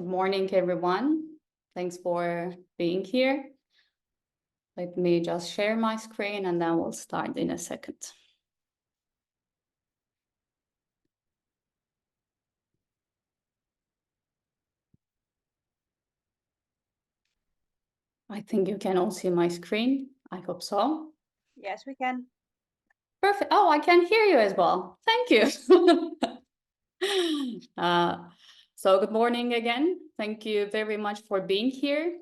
morning, everyone. Thanks for being here. Let me just share my screen and then we'll start in a second. I think you can all see my screen. I hope so. Yes, we can. Perfect. Oh, I can hear you as well. Thank you. So good morning again. Thank you very much for being here.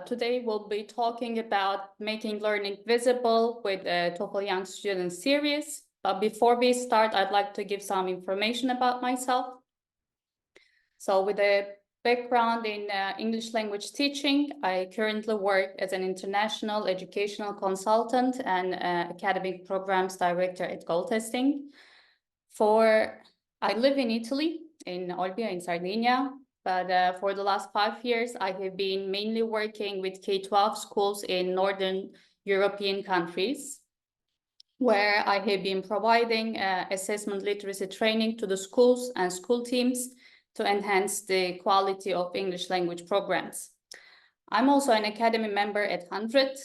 Today we'll be talking about making learning visible with the Toefl Young Student Series. But before we start, I'd like to give some information about myself. So with a background in English language teaching, I currently work as an international educational consultant and academic programs director at Goal Testing. I live in Italy, in Olbia, in Sardinia, but for the last 5 years, I have been mainly working with K-12 schools in Northern European countries, where I have been providing assessment literacy training to the schools and school teams to enhance the quality of English language programs. I'm also an Academy member at 100,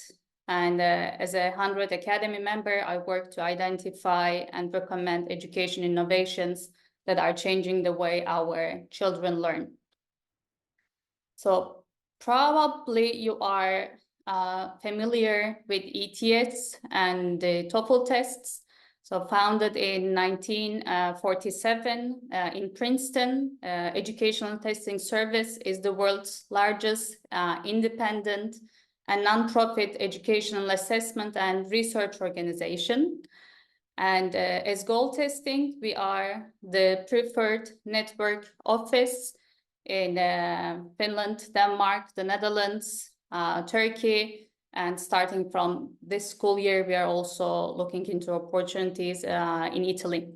and as a 100 Academy member, I work to identify and recommend education innovations that are changing the way our children learn. So probably you are familiar with ETS and the Toefl tests. So founded in 1947 in Princeton, Educational Testing Service is the world's largest independent and nonprofit educational assessment and research organization. And as Goal Testing, we are the preferred network office in Finland, Denmark, the Netherlands, Turkey, and starting from this school year, we are also looking into opportunities in Italy.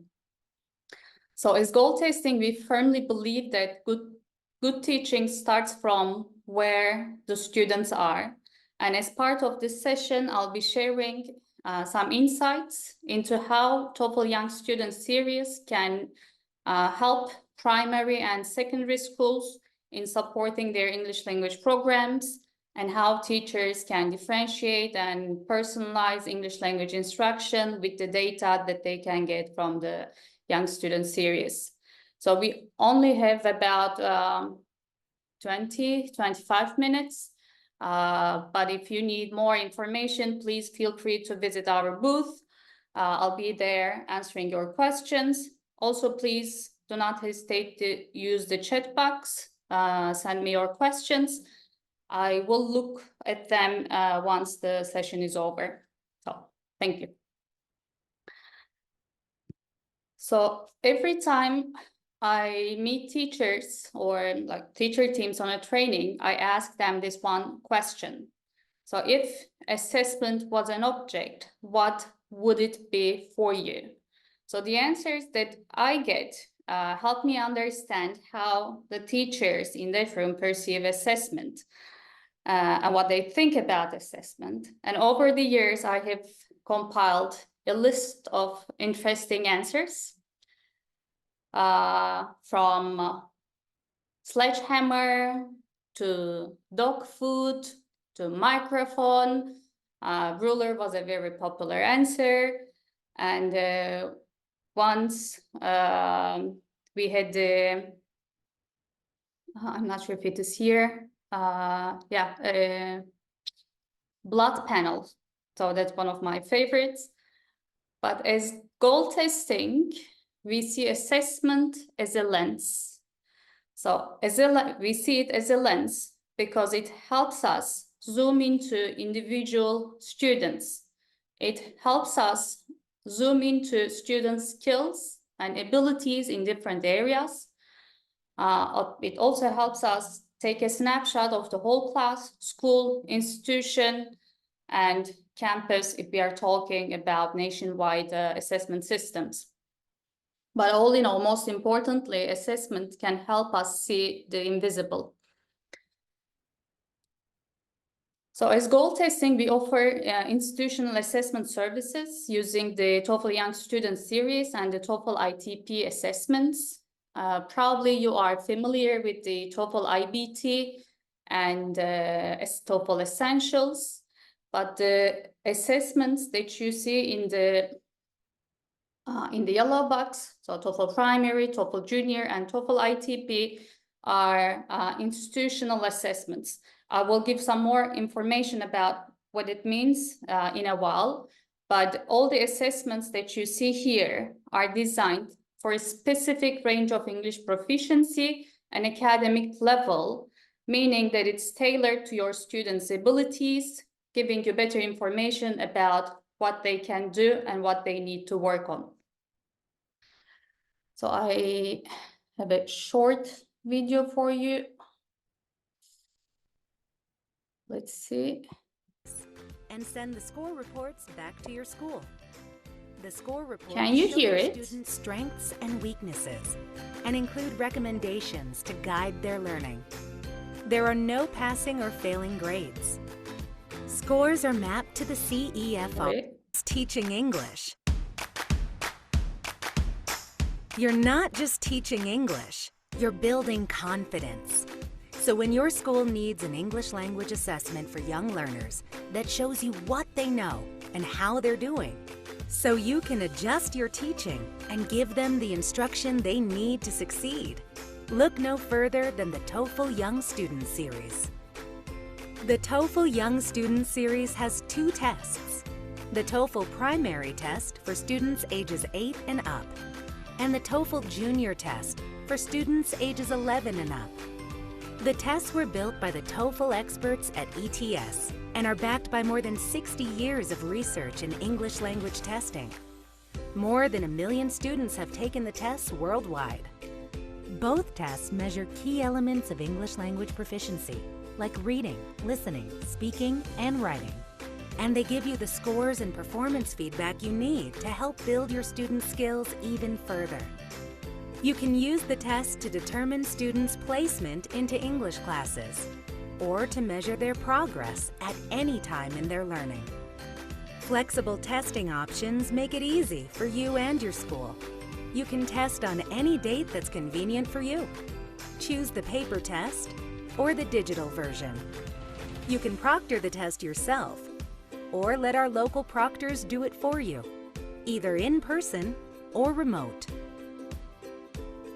So as Goal Testing, we firmly believe that good teaching starts from where the students are. And as part of this session, I'll be sharing some insights into how Toefl Young Student Series can help primary and secondary schools in supporting their English language programs, and how teachers can differentiate and personalize English language instruction with the data that they can get from the Young Student Series. So we only have about 20-25 minutes, but if you need more information, please feel free to visit our booth. I'll be there answering your questions. Also, please do not hesitate to use the chat box. Send me your questions. I will look at them once the session is over. So, thank you. So every time I meet teachers or like teacher teams on a training, I ask them this one question. So if assessment was an object, what would it be for you? So the answers that I get help me understand how the teachers in that room perceive assessment and what they think about assessment. And over the years, I have compiled a list of interesting answers from sledgehammer to dog food to microphone. Ruler was a very popular answer. And once we had the, I'm not sure if it is here, blood panel. So that's one of my favorites. But as Goal Testing, we see assessment as a lens. So we see it as a lens because it helps us zoom into individual students. It helps us zoom into students' skills and abilities in different areas. It also helps us take a snapshot of the whole class, school, institution, and campus if we are talking about nationwide assessment systems. But all in all, most importantly, assessment can help us see the invisible. So as Goal Testing, we offer institutional assessment services using the Toefl Young Student Series and the Toefl ITP assessments. Probably you are familiar with the TOEFL IBT and TOEFL Essentials, but the assessments that you see in the yellow box, so TOEFL Primary, TOEFL Junior, and TOEFL ITP are institutional assessments. I will give some more information about what it means in a while, but all the assessments that you see here are designed for a specific range of English proficiency and academic level, meaning that it's tailored to your students' abilities, giving you better information about what they can do and what they need to work on. So I have a short video for you. Let's see. And send the score reports back to your school. The score reports Can you show hear your it? students' strengths and weaknesses and include recommendations to guide their learning. There are no passing or failing grades. Scores are mapped to the CEFR. Right. Teaching English. You're not just teaching English, you're building confidence. So when your school needs an English language assessment for young learners that shows you what they know and how they're doing, so you can adjust your teaching and give them the instruction they need to succeed, look no further than the Toefl Young Student Series. The Toefl Young Student Series has 2 tests: the Toefl Primary Test for students ages 8 and up, and the Toefl Junior Test for students ages 11 and up. The tests were built by the Toefl experts at ETS and are backed by more than 60 years of research in English language testing. More than 1 million students have taken the tests worldwide. Both tests measure key elements of English language proficiency, like reading, listening, speaking, and writing. And they give you the scores and performance feedback you need to help build your students' skills even further. You can use the test to determine students' placement into English classes, or to measure their progress at any time in their learning. Flexible testing options make it easy for you and your school. You can test on any date that's convenient for you. Choose the paper test or the digital version. You can proctor the test yourself, or let our local proctors do it for you, either in person or remote.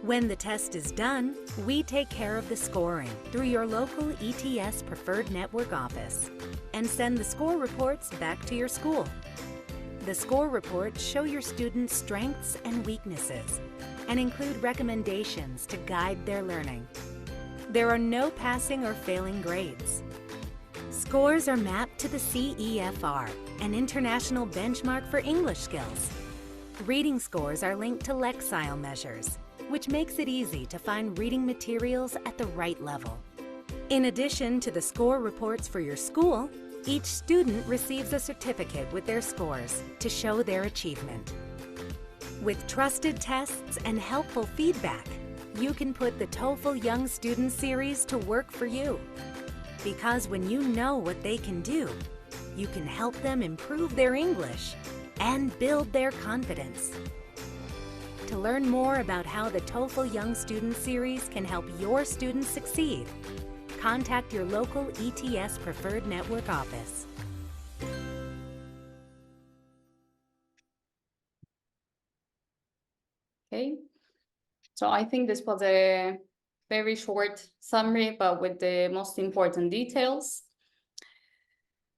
When the test is done, we take care of the scoring through your local ETS Preferred Network office and send the score reports back to your school. The score reports show your students' strengths and weaknesses and include recommendations to guide their learning. There are no passing or failing grades. Scores are mapped to the CEFR, an international benchmark for English skills. Reading scores are linked to Lexile measures, which makes it easy to find reading materials at the right level. In addition to the score reports for your school, each student receives a certificate with their scores to show their achievement. With trusted tests and helpful feedback, you can put the Toefl Young Student Series to work for you. Because when you know what they can do, you can help them improve their English and build their confidence. To learn more about how the Toefl Young Student Series can help your students succeed, contact your local ETS Preferred Network office. Okay, so I think this was a very short summary, but with the most important details.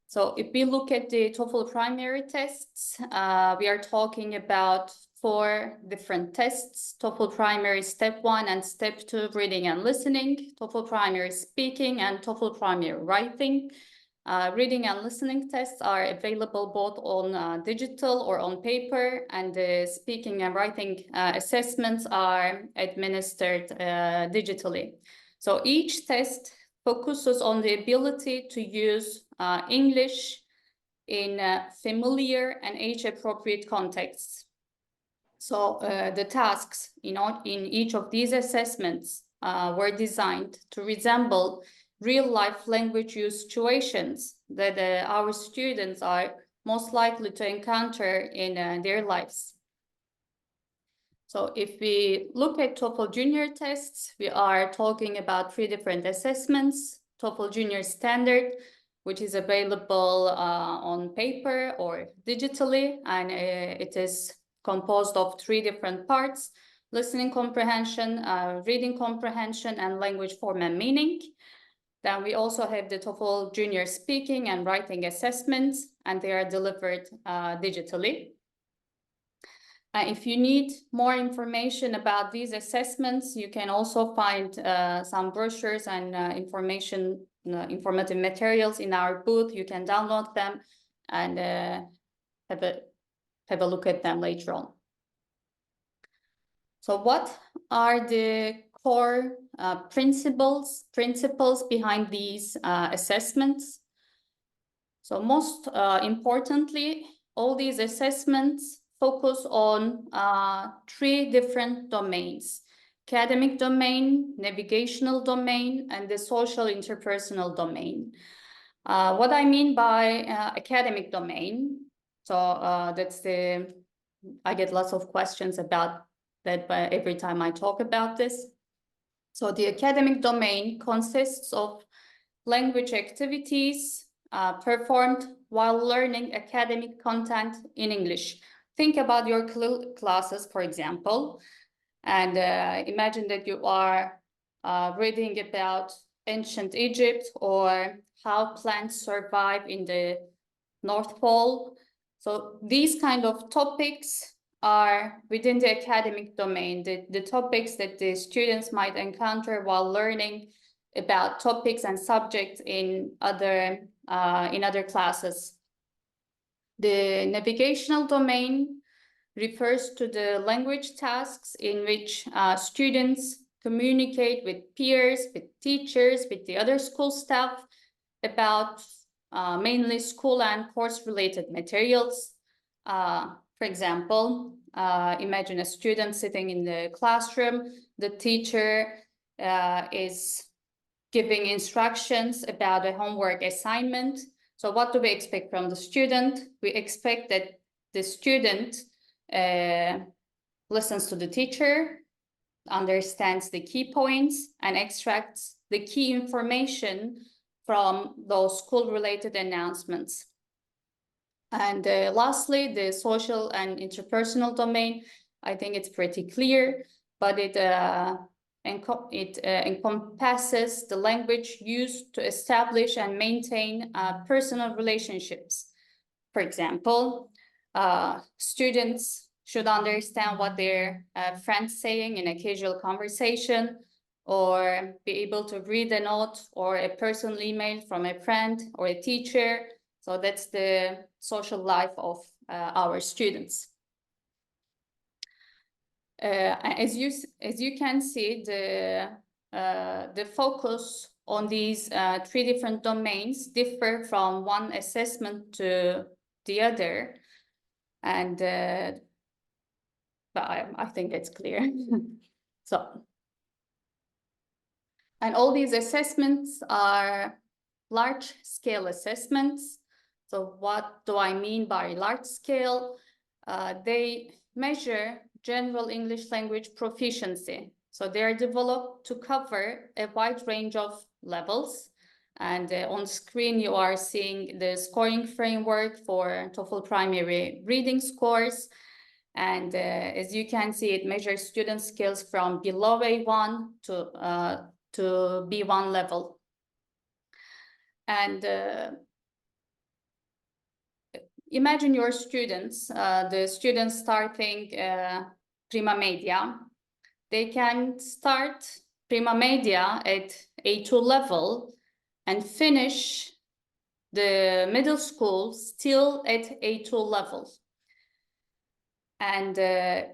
So if we look at the TOEFL primary tests, we are talking about 4 different tests: TOEFL primary step 1 and step 2 reading and listening, TOEFL primary speaking, and TOEFL primary writing. Reading and listening tests are available both on digital or on paper, and the speaking and writing assessments are administered digitally. So each test focuses on the ability to use English in familiar and age-appropriate contexts. So the tasks in each of these assessments were designed to resemble real-life language use situations that our students are most likely to encounter in their lives. So if we look at TOEFL Junior tests, we are talking about 3 different assessments. TOEFL Junior Standard, which is available on paper or digitally, and it is composed of 3 different parts: listening comprehension, reading comprehension, and language form and meaning. Then we also have the TOEFL Junior Speaking and Writing assessments, and they are delivered digitally. If you need more information about these assessments, you can also find some brochures and informative materials in our booth. You can download them and have a look at them later on. So what are the core principles behind these assessments? So most importantly, all these assessments focus on 3 different domains: academic domain, navigational domain, and the social interpersonal domain. What I mean by academic domain, so I get lots of questions about that every time I talk about this. So the academic domain consists of language activities performed while learning academic content in English. Think about your classes, for example, and imagine that you are reading about ancient Egypt or how plants survive in the North Pole. So these kind of topics are within the academic domain, the topics that the students might encounter while learning about topics and subjects in other classes. The navigational domain refers to the language tasks in which students communicate with peers, with teachers, with the other school staff about mainly school and course-related materials. For example, imagine a student sitting in the classroom. The teacher is giving instructions about a homework assignment. So what do we expect from the student? We expect that the student listens to the teacher, understands the key points, and extracts the key information from those school-related announcements. And lastly, the social and interpersonal domain. I think it's pretty clear, but it encompasses the language used to establish and maintain personal relationships. For example, students should understand what their friends saying in a casual conversation, or be able to read a note or a personal email from a friend or a teacher. So that's the social life of our students. As you can see, the focus on these 3 different domains differ from one assessment to the other, and but I think it's clear. So, and all these assessments are large-scale assessments. So what do I mean by large scale? They measure general English language proficiency. So they're developed to cover a wide range of levels. And on screen, you are seeing the scoring framework for TOEFL primary reading scores. And as you can see, it measures student skills from below A1 to B1 level. And imagine your students, the students starting prima media. They can start prima media at A2 level and finish the middle school still at A2 level. And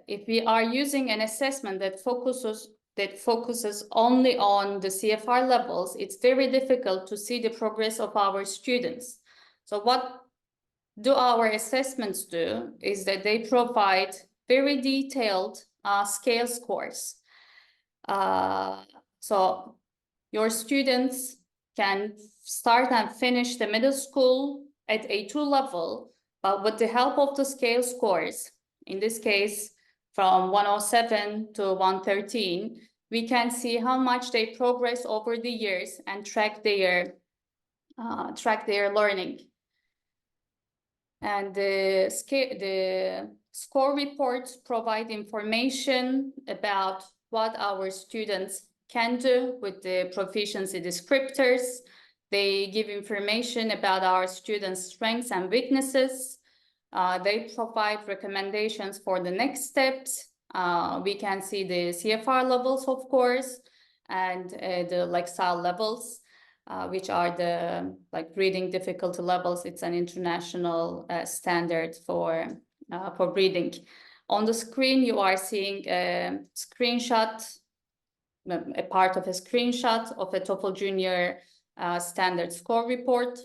if we are using an assessment that focuses only on the CFR levels, it's very difficult to see the progress of our students. So what do our assessments do is that they provide very detailed scale scores. So your students can start and finish the middle school at A2 level, but with the help of the scale scores, in this case, from 107 to 113, we can see how much they progress over the years and track their learning. And the score reports provide information about what our students can do with the proficiency descriptors. They give information about our students' strengths and weaknesses. They provide recommendations for the next steps. We can see the CFR levels, of course, and the Lexile levels, which are the reading difficulty levels. It's an international standard for reading. On the screen, you are seeing a screenshot, a part of a screenshot of a TOEFL Junior standard score report.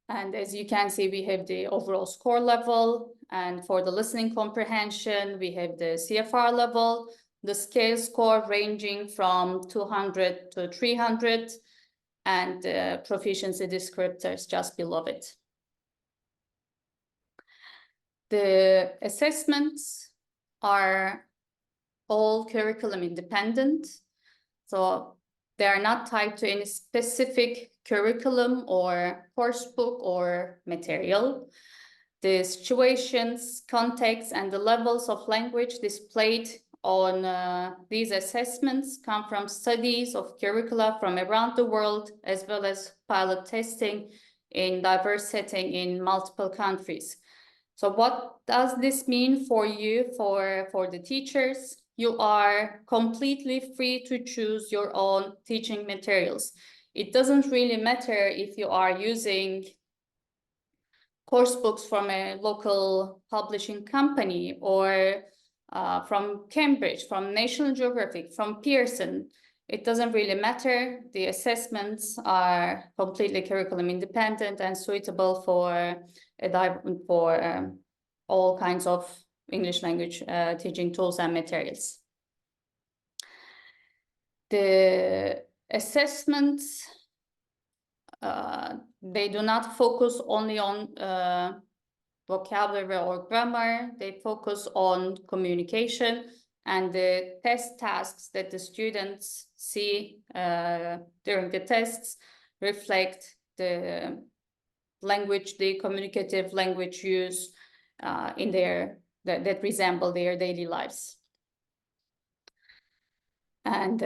And as you can see, we have the overall score level. And for the listening comprehension, we have the CFR level, the scale score ranging from 200 to 300, and proficiency descriptors just below it. The assessments are all curriculum independent. So they are not tied to any specific curriculum or course book or material. The situations, contexts, and the levels of language displayed on these assessments come from studies of curricula from around the world, as well as pilot testing in diverse settings in multiple countries. So what does this mean for you, for the teachers? You are completely free to choose your own teaching materials. It doesn't really matter if you are using course books from a local publishing company or from Cambridge, from National Geographic, from Pearson. It doesn't really matter. The assessments are completely curriculum independent and suitable for all kinds of English language teaching tools and materials. The assessments, they do not focus only on vocabulary or grammar. They focus on communication, and the test tasks that the students see during the tests reflect the language, the communicative language use in that resemble their daily lives. And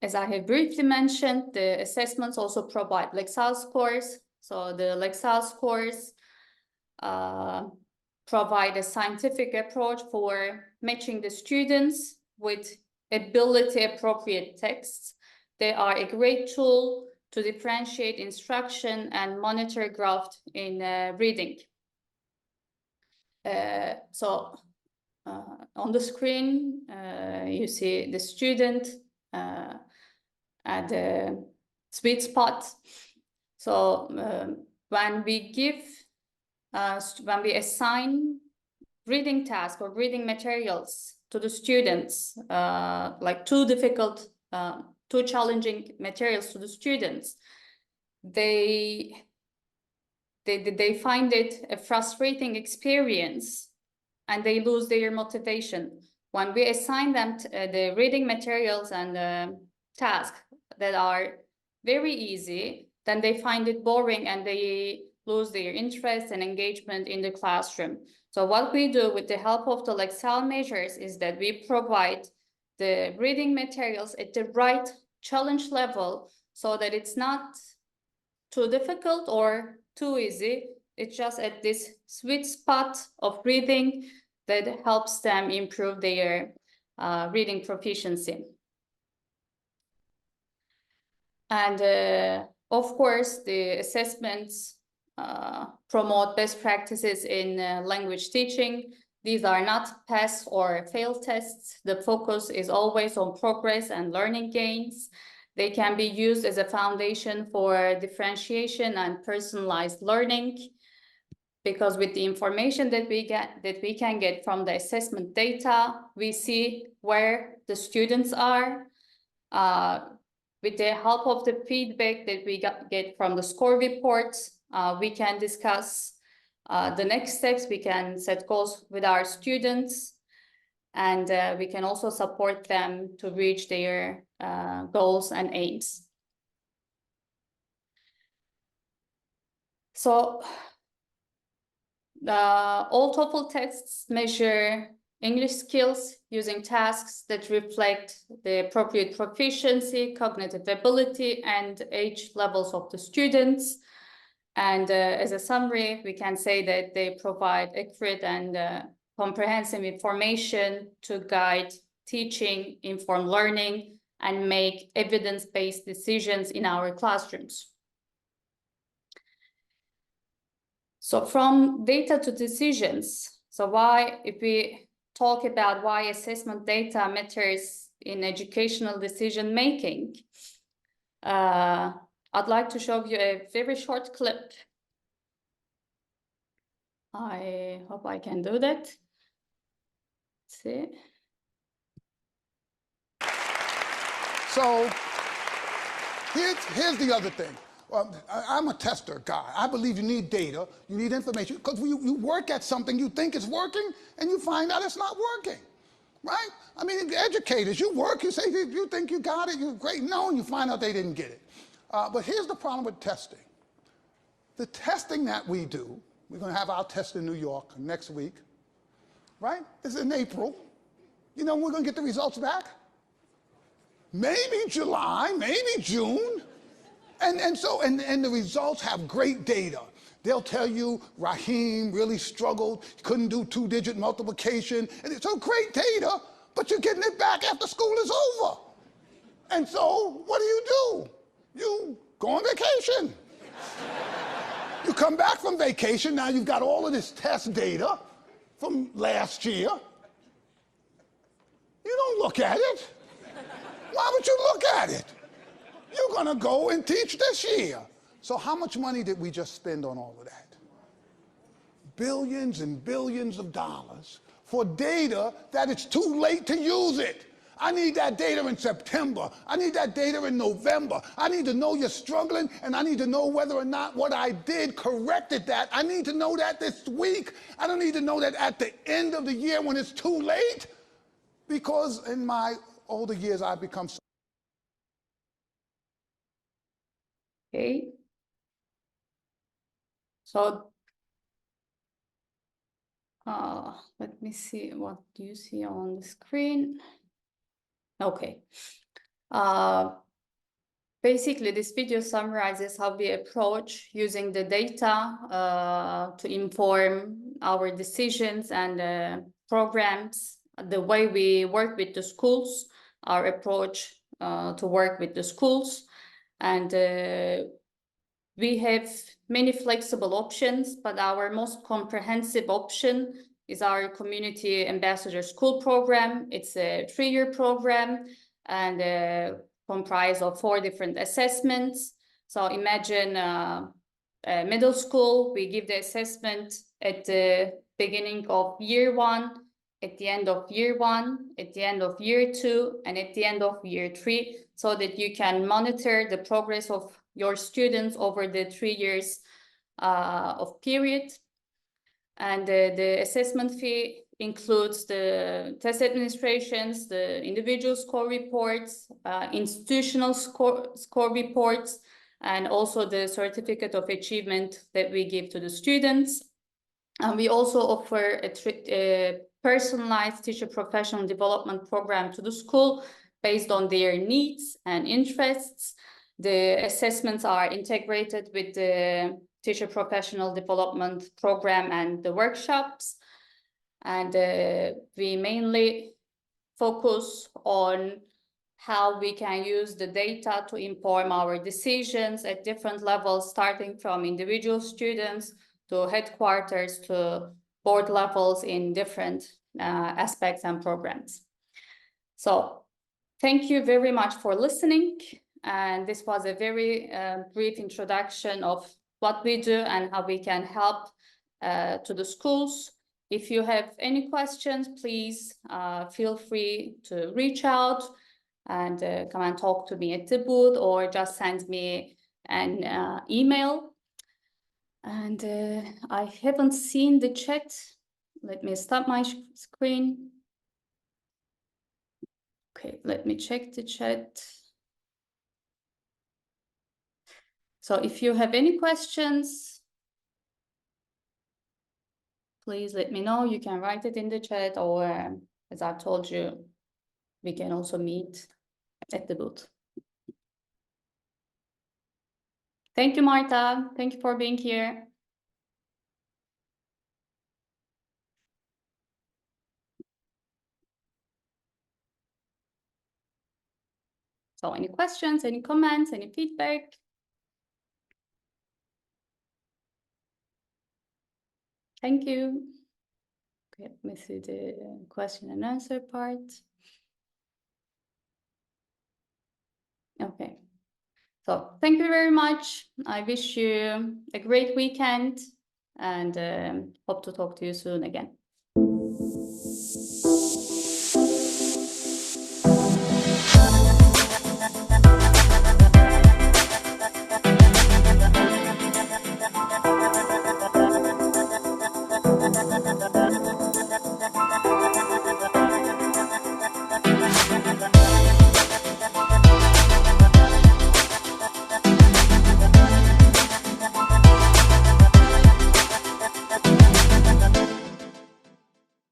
as I have briefly mentioned, the assessments also provide Lexile scores. So the Lexile scores provide a scientific approach for matching the students with ability-appropriate texts. They are a great tool to differentiate instruction and monitor growth in reading. On the screen, you see the student at the sweet spot. So when we assign reading tasks or reading materials to the students, like too challenging materials to the students, they find it a frustrating experience and they lose their motivation. When we assign them the reading materials and tasks that are very easy, then they find it boring and they lose their interest and engagement in the classroom. So what we do with the help of the Lexile measures is that we provide the reading materials at the right challenge level so that it's not too difficult or too easy. It's just at this sweet spot of reading that helps them improve their reading proficiency. And of course, the assessments promote best practices in language teaching. These are not pass or fail tests. The focus is always on progress and learning gains. They can be used as a foundation for differentiation and personalized learning, because with the information that we can get from the assessment data, we see where the students are. With the help of the feedback that we get from the score reports, we can discuss the next steps. We can set goals with our students, and we can also support them to reach their goals and aims. So all TOEFL tests measure English skills using tasks that reflect the appropriate proficiency, cognitive ability, and age levels of the students. And as a summary, we can say that they provide accurate and comprehensive information to guide teaching, inform learning, and make evidence-based decisions in our classrooms. So from data to decisions, so if we talk about why assessment data matters in educational decision making, I'd like to show you a very short clip. I hope I can do that. Let's see. So here's the other thing. I'm a tester guy. I believe you need data, you need information, because you work at something you think is working, and you find out it's not working, right? I mean, educators, you work, you say you think you got it, you're great, no, and you find out they didn't get it. But here's the problem with testing. The testing that we do, we're going to have our test in New York next week, right? It's in April. You know when we're going to get the results back? Maybe July, maybe June. And the results have great data. They'll tell you Raheem really struggled, couldn't do 2-digit multiplication, and it's so great data, but you're getting it back after school is over. And so what do? You go on vacation. You come back from vacation, now you've got all of this test data from last year. You don't look at it. Why would you look at it? You're gonna go and teach this year. So how much money did we just spend on all of that? Billions and billions of dollars for data that it's too late to use it. I need that data in September. I need that data in November. I need to know you're struggling, and I need to know whether or not what I did corrected that. I need to know that this week. I don't need to know that at the end of the year when it's too late, because in my older years I've become so. Okay. So let me see, what do you see on the screen? Okay. Basically, this video summarizes how we approach using the data to inform our decisions and programs, the way we work with the schools, our approach to work with the schools. And we have many flexible options, but our most comprehensive option is our Community Ambassador School program. It's a 3-year program and comprised of 4 different assessments. So imagine a middle school, we give the assessment at the beginning of year 1, at the end of year 1, at the end of year 2, and at the end of year 3, so that you can monitor the progress of your students over the 3 years of period. And the assessment fee includes the test administrations, the individual score reports, institutional score reports, and also the certificate of achievement that we give to the students. And we also offer a personalized teacher professional development program to the school based on their needs and interests. The assessments are integrated with the teacher professional development program and the workshops. And we mainly focus on how we can use the data to inform our decisions at different levels, starting from individual students to headquarters to board levels in different aspects and programs. So thank you very much for listening. And this was a very brief introduction of what we do and how we can help to the schools. If you have any questions, please feel free to reach out and come and talk to me at the booth, or just send me an email. And I haven't seen the chat. Let me stop my screen. Okay, let me check the chat. So if you have any questions, please let me know. You can write it in the chat, or as I told you, we can also meet at the booth. Thank you, Marta. Thank you for being here. So any questions, any comments, any feedback? Thank you. Okay, let me see the question and answer part. Okay. So thank you very much. I wish you a great weekend and hope to talk to you soon again.